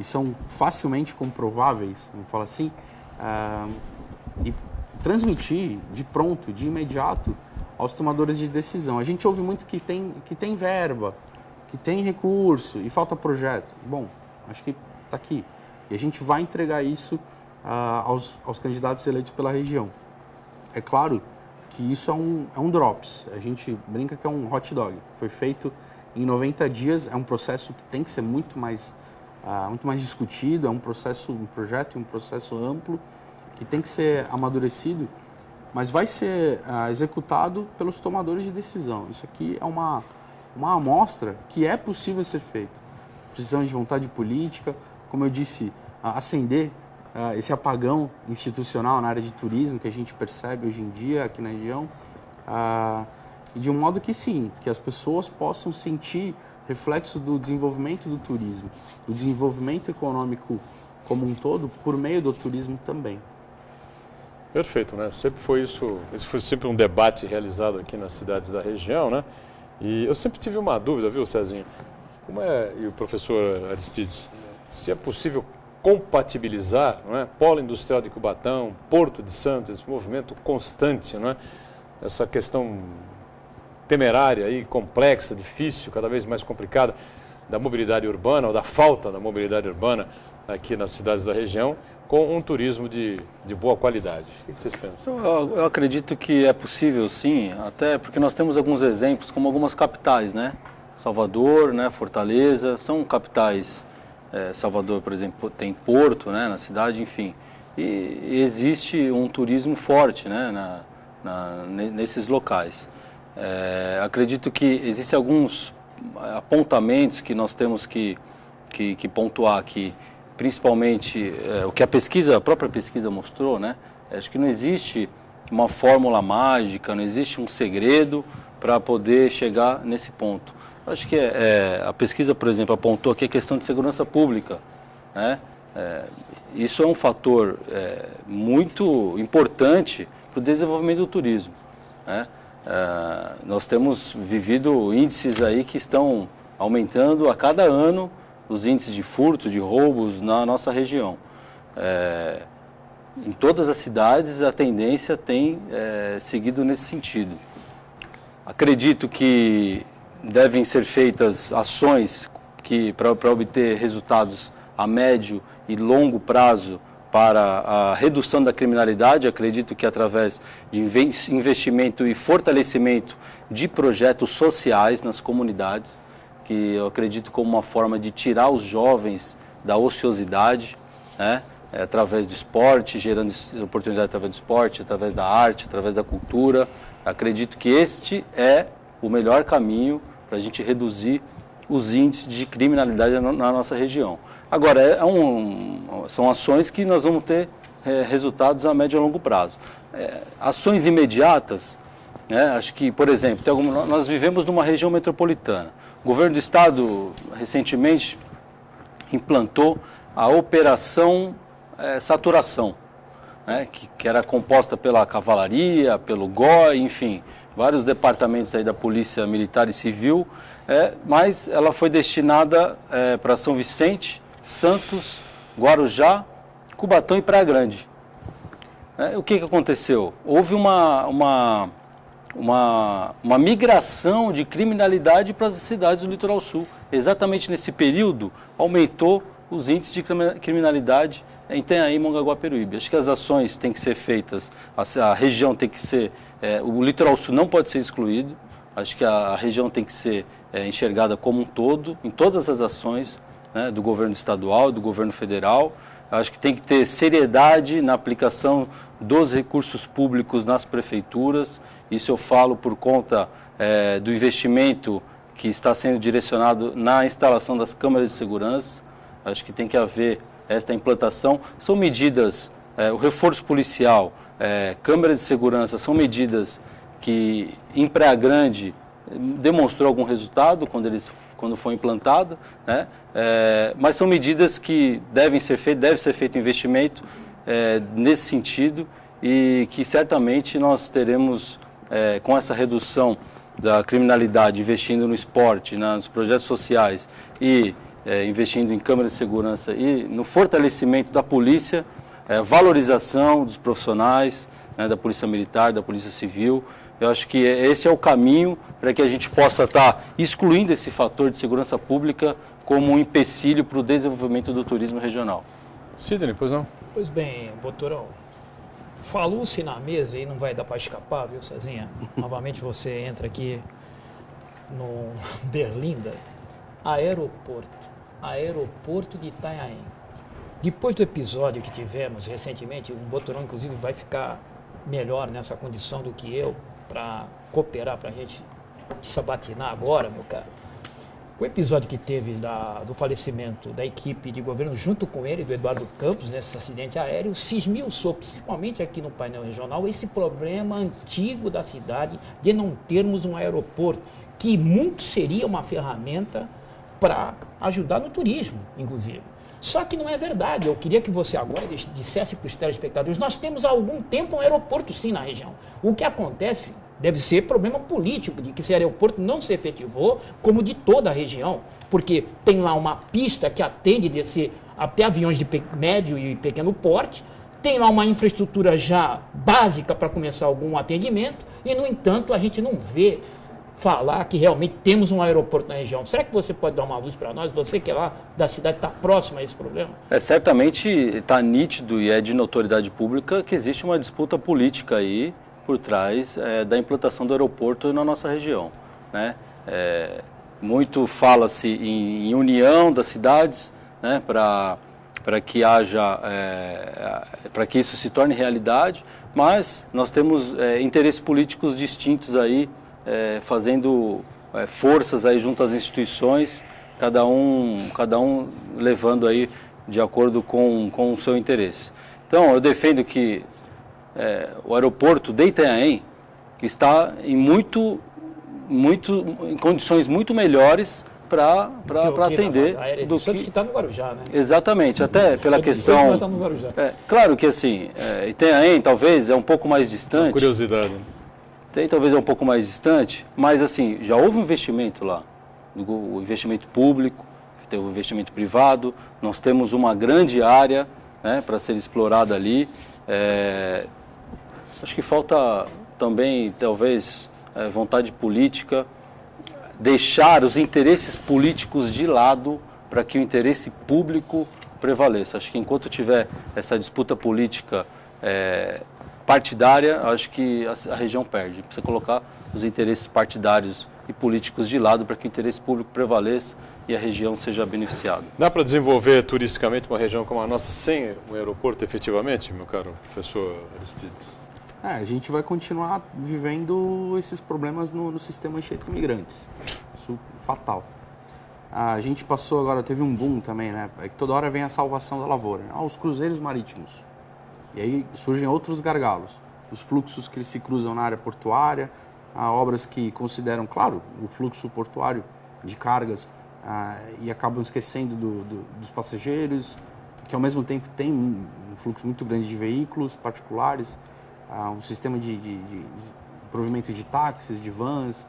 são facilmente comprováveis, vamos falar assim, e transmitir de pronto, de imediato, aos tomadores de decisão. A gente ouve muito que tem verba, que tem recurso e falta projeto. Bom, acho que está aqui. E a gente vai entregar isso aos candidatos eleitos pela região. É claro que isso é um drops. A gente brinca que é um hot dog. Foi feito em 90 dias, é um processo que tem que ser muito mais discutido, é um projeto e um processo amplo que tem que ser amadurecido, mas vai ser executado pelos tomadores de decisão. Isso aqui é uma amostra que é possível ser feito. Precisamos de vontade política, como eu disse, acender esse apagão institucional na área de turismo que a gente percebe hoje em dia aqui na região, e de um modo que sim, que as pessoas possam sentir reflexo do desenvolvimento do turismo, do desenvolvimento econômico como um todo, por meio do turismo também. Perfeito, né? Sempre foi isso, esse foi sempre um debate realizado aqui nas cidades da região, né? E eu sempre tive uma dúvida, viu, Cezinho? E o professor Aristides, se é possível compatibilizar, não é? Polo Industrial de Cubatão, Porto de Santos, esse movimento constante, não é? Essa questão temerária e complexa, difícil, cada vez mais complicada da mobilidade urbana ou da falta da mobilidade urbana aqui nas cidades da região, com um turismo de boa qualidade. O que vocês pensam? Eu acredito que é possível, sim, até porque nós temos alguns exemplos, como algumas capitais, né? Salvador, né? Fortaleza, são capitais. Salvador, por exemplo, tem Porto, né? Na cidade, enfim. E existe um turismo forte, né? Nesses locais. Acredito que existem alguns apontamentos que nós temos que pontuar aqui, principalmente o que a própria pesquisa mostrou, né? Acho que não existe uma fórmula mágica, não existe um segredo para poder chegar nesse ponto. Acho que a pesquisa, por exemplo, apontou aqui a questão de segurança pública, né? Isso é um fator muito importante para o desenvolvimento do turismo, né? Nós temos vivido índices aí que estão aumentando a cada ano, os índices de furto, de roubos na nossa região. Em todas as cidades a tendência tem seguido nesse sentido. Acredito que devem ser feitas ações para obter resultados a médio e longo prazo para a redução da criminalidade. Acredito que através de investimento e fortalecimento de projetos sociais nas comunidades, que eu acredito como uma forma de tirar os jovens da ociosidade, né? Através do esporte, gerando oportunidade através do esporte, através da arte, através da cultura. Acredito que este é o melhor caminho para a gente reduzir os índices de criminalidade na nossa região. Agora, são ações que nós vamos ter resultados a médio e longo prazo. Ações imediatas, né? Acho que, por exemplo, nós vivemos numa região metropolitana. O governo do estado, recentemente, implantou a operação saturação, né? Que era composta pela cavalaria, pelo GOI, enfim, vários departamentos aí da Polícia Militar e Civil, mas ela foi destinada para São Vicente, Santos, Guarujá, Cubatão e Praia Grande. O que aconteceu? Houve uma migração de criminalidade para as cidades do Litoral Sul. Exatamente nesse período, aumentou os índices de criminalidade em Itanhaém, Mongaguá, Peruíbe. Acho que as ações têm que ser feitas, a região tem que ser, o Litoral Sul não pode ser excluído. Acho que a região tem que ser enxergada como um todo, em todas as ações, né, do governo estadual, do governo federal. Acho que tem que ter seriedade na aplicação dos recursos públicos nas prefeituras. Isso eu falo por conta do investimento que está sendo direcionado na instalação das câmeras de segurança. Acho que tem que haver esta implantação. São medidas, o reforço policial, câmera de segurança, são medidas que em Praia Grande demonstrou algum resultado quando foi implantado, né? Mas são medidas que deve ser feito investimento nesse sentido e que certamente nós teremos, com essa redução da criminalidade, investindo no esporte, nos projetos sociais e investindo em câmeras de segurança e no fortalecimento da polícia, valorização dos profissionais, né, da Polícia Militar, da Polícia Civil. Eu acho que esse é o caminho para que a gente possa estar excluindo esse fator de segurança pública como um empecilho para o desenvolvimento do turismo regional. Sidney, pois não? Pois bem, Boturão, falou-se na mesa e não vai dar para escapar, viu, Cezinha? Novamente você entra aqui no Berlinda, aeroporto de Itanhaém. Depois do episódio que tivemos recentemente, o Boturão, inclusive, vai ficar melhor nessa condição do que eu, para cooperar, para a gente sabatinar agora, meu caro. O episódio que teve do falecimento da equipe de governo, junto com ele, do Eduardo Campos, nesse acidente aéreo, se esmiuçou, principalmente aqui no painel regional, esse problema antigo da cidade de não termos um aeroporto, que muito seria uma ferramenta para ajudar no turismo, inclusive. Só que não é verdade. Eu queria que você agora dissesse para os telespectadores, nós temos há algum tempo um aeroporto sim na região. O que acontece deve ser problema político, de que esse aeroporto não se efetivou, como de toda a região, porque tem lá uma pista que atende descer até aviões de médio e pequeno porte, tem lá uma infraestrutura já básica para começar algum atendimento, e, no entanto, a gente não vê falar que realmente temos um aeroporto na região. Será que você pode dar uma luz para nós? Você que é lá da cidade está próximo a esse problema? Certamente está nítido e é de notoriedade pública que existe uma disputa política aí por trás da implantação do aeroporto na nossa região, né? Muito fala-se em união das cidades, né, para que haja, para que isso se torne realidade, mas nós temos interesses políticos distintos aí, fazendo forças aí junto às instituições, cada um levando aí de acordo com o seu interesse. Então, eu defendo que o aeroporto de Itanhaém está em condições muito melhores para atender do que está no Guarujá, né? Exatamente, até pela questão. Claro que assim, Itanhaém talvez é um pouco mais distante. Uma curiosidade. Talvez é um pouco mais distante, mas assim, já houve um investimento lá, o investimento público, teve um investimento privado, nós temos uma grande área, né, para ser explorada ali. Acho que falta também, talvez, vontade política, deixar os interesses políticos de lado para que o interesse público prevaleça. Acho que enquanto tiver essa disputa política partidária, acho que a região perde. Precisa colocar os interesses partidários e políticos de lado para que o interesse público prevaleça e a região seja beneficiada. Dá para desenvolver turisticamente uma região como a nossa sem um aeroporto efetivamente, meu caro professor Aristides? A gente vai continuar vivendo esses problemas no sistema Anchieta Imigrantes. Isso é fatal. A gente passou agora, teve um boom também, né? Que toda hora vem a salvação da lavoura, né? Os cruzeiros marítimos. E aí surgem outros gargalos. Os fluxos que se cruzam na área portuária, obras que consideram, claro, o fluxo portuário de cargas e acabam esquecendo dos passageiros, que ao mesmo tempo tem um fluxo muito grande de veículos particulares, um sistema de provimento de táxis, de vans,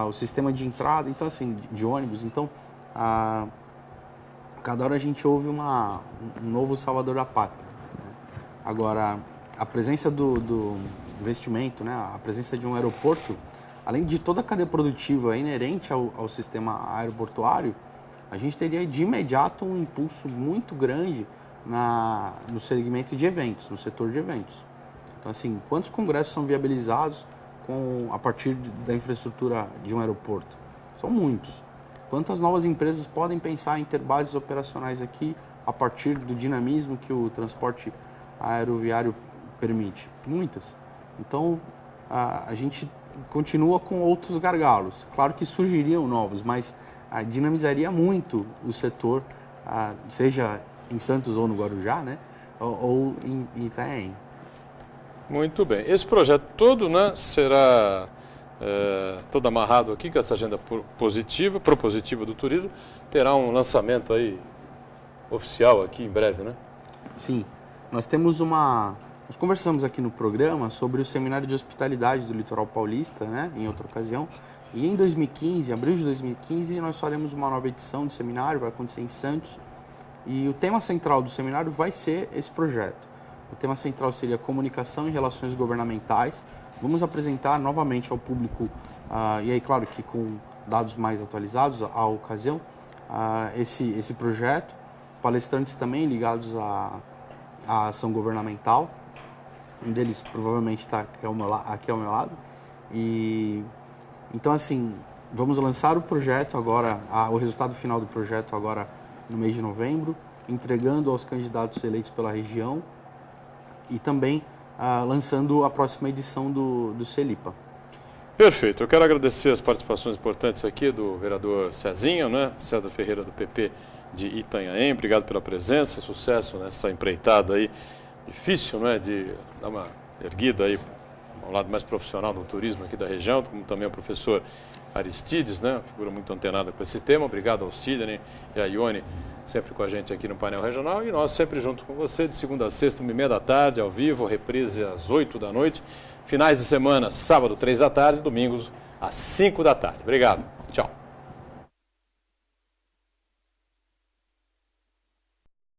o sistema de entrada, então assim, de ônibus. Então, cada hora a gente ouve um novo salvador da pátria. Agora, a presença do investimento, né, a presença de um aeroporto, além de toda a cadeia produtiva inerente ao sistema aeroportuário, a gente teria de imediato um impulso muito grande no segmento de eventos, no setor de eventos. Então, assim, quantos congressos são viabilizados a partir da infraestrutura de um aeroporto? São muitos. Quantas novas empresas podem pensar em ter bases operacionais aqui a partir do dinamismo que o transporte aeroviário permite? Muitas. Então, a gente continua com outros gargalos. Claro que surgiriam novos, mas dinamizaria muito o setor, seja em Santos ou no Guarujá, né? Ou em Itanhaém. Muito bem. Esse projeto todo, né, será todo amarrado aqui com essa agenda propositiva do turismo. Terá um lançamento aí oficial aqui em breve, né? Sim. Nós conversamos aqui no programa sobre o Seminário de Hospitalidade do Litoral Paulista, né, em outra ocasião. E em 2015, em abril de 2015, nós faremos uma nova edição do seminário, vai acontecer em Santos. E o tema central do seminário vai ser esse projeto. O tema central seria comunicação e relações governamentais. Vamos apresentar novamente ao público, e aí claro que com dados mais atualizados à ocasião, esse projeto. Palestrantes também ligados à ação governamental. Um deles provavelmente está aqui ao meu lado. E então, assim, vamos lançar o projeto agora, o resultado final do projeto agora no mês de novembro, entregando aos candidatos eleitos pela região e também lançando a próxima edição do CELIPA. Perfeito. Eu quero agradecer as participações importantes aqui do vereador Cezinha, né? César Ferreira, do PP de Itanhaém. Obrigado pela presença, sucesso nessa empreitada aí. Difícil, né, de dar uma erguida aí ao lado mais profissional do turismo aqui da região, como também o professor Aristides, né, uma figura muito antenada com esse tema. Obrigado ao Sidney e à Ione, sempre com a gente aqui no painel regional, e nós sempre junto com você, de segunda a sexta, 1h30 da tarde, ao vivo, reprise às 8 da noite, finais de semana, sábado, 3 da tarde, domingos, às 5 da tarde. Obrigado. Tchau.